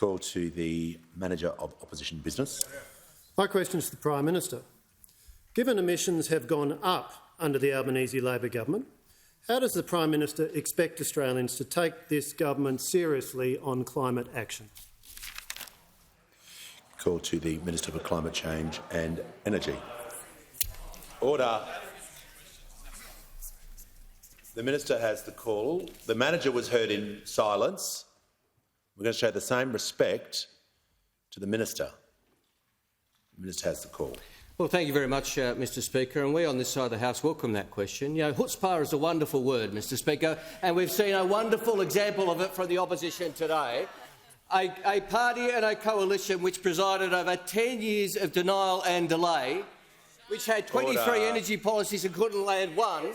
Call to the Manager of Opposition Business. My question is to the Prime Minister. Given emissions have gone up under the Albanese Labor government, how does the Prime Minister expect Australians to take this government seriously on climate action? Call to the Minister for Climate Change and Energy. Order. The Minister has the call. The Manager was heard in silence. We're going to show the same respect to the Minister. The Minister has the call. Well, thank you very much, Mr Speaker, and we on this side of the House welcome that question. You know, chutzpah is a wonderful word, Mr Speaker, and we've seen a wonderful example of it from the opposition today. A party and a coalition which presided over 10 years of denial and delay, which had 23 energy policies and couldn't land one,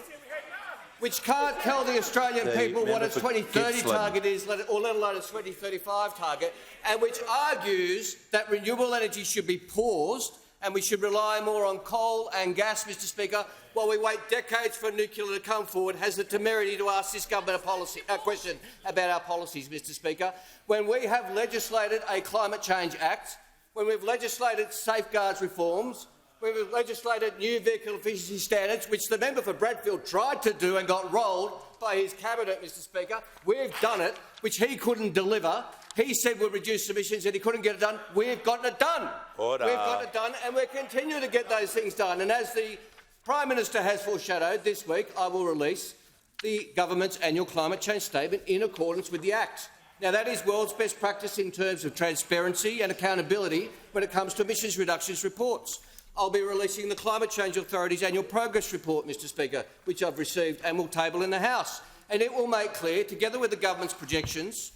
which can't tell the Australian people what its 2030 target is, or let alone its 2035 target, and which argues that renewable energy should be paused and we should rely more on coal and gas, Mr Speaker, while we wait decades for nuclear to come forward, has the temerity to ask this government a question about our policies, Mr Speaker. When we have legislated a Climate Change Act, when we've legislated safeguards reforms, when we've legislated new vehicle efficiency standards, which the member for Bradfield tried to do and got rolled by his cabinet, Mr Speaker, we've done it, which he couldn't deliver. He said we'll reduce emissions and he couldn't get it done. We've gotten it done. Order. We've got it done and we're continuing to get those things done. And as the Prime Minister has foreshadowed, this week I will release the government's annual climate change statement in accordance with the Act. Now, that is world's best practice in terms of transparency and accountability when it comes to emissions reductions reports. I'll be releasing the Climate Change Authority's annual progress report, Mr Speaker, which I've received and will table in the House. And it will make clear, together with the government's projections—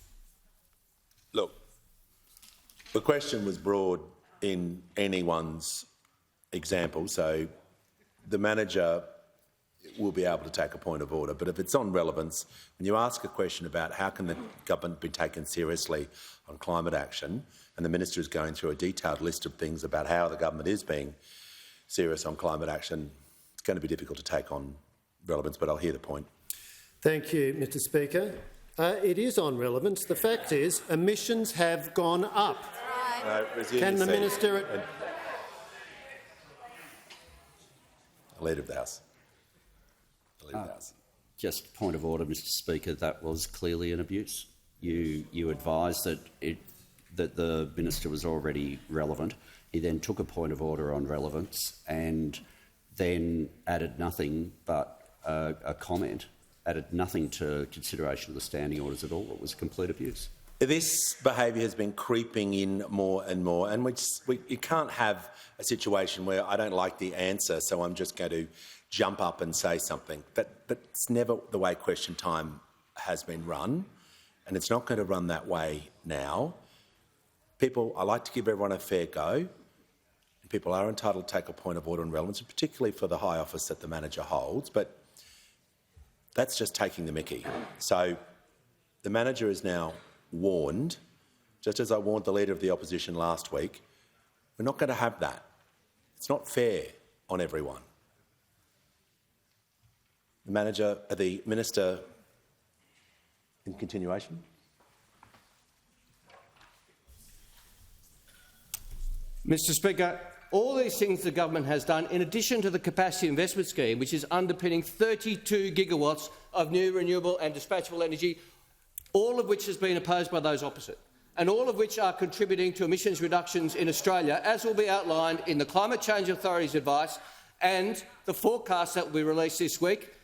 Look, the question was broad in anyone's example, so the Manager will be able to take a point of order. But if it's on relevance, when you ask a question about how can the government be taken seriously on climate action, and the Minister is going through a detailed list of things about how the government is being serious on climate action, it's going to be difficult to take on relevance, but I'll hear the point. Thank you, Mr Speaker. It is on relevance. The fact is emissions have gone up. Can the Minister— The Leader of the House. Just point of order, Mr Speaker, that was clearly an abuse. You advised that the Minister was already relevant. He then took a point of order on relevance and then added nothing but a comment, added nothing to consideration of the standing orders at all. It was complete abuse. This behaviour has been creeping in more and more, and you can't have a situation where I don't like the answer, so I'm just going to jump up and say something. That's never the way question time has been run, and it's not going to run that way now. I like to give everyone a fair go, and people are entitled to take a point of order and relevance, particularly for the high office that the Manager holds, but that's just taking the mickey. So the Manager is now warned, just as I warned the Leader of the Opposition last week, we're not going to have that. It's not fair on everyone. The Minister, in continuation. Mr Speaker, all these things the government has done, in addition to the capacity investment scheme, which is underpinning 32 gigawatts of new renewable and dispatchable energy, all of which has been opposed by those opposite, and all of which are contributing to emissions reductions in Australia, as will be outlined in the Climate Change Authority's advice and the forecast that will be released this week.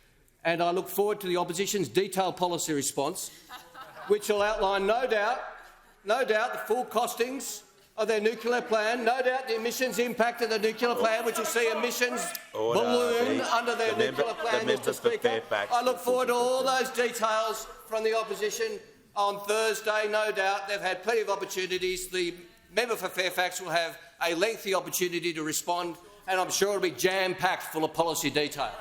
And I look forward to the opposition's detailed policy response, which will outline, no doubt, the full costings of their nuclear plan, no doubt the emissions impact of the nuclear plan, which will see emissions balloon under their nuclear plan, Mr Speaker. I look forward to all those details from the opposition on Thursday, no doubt. They've had plenty of opportunities. The member for Fairfax will have a lengthy opportunity to respond, and I'm sure it'll be jam-packed full of policy detail.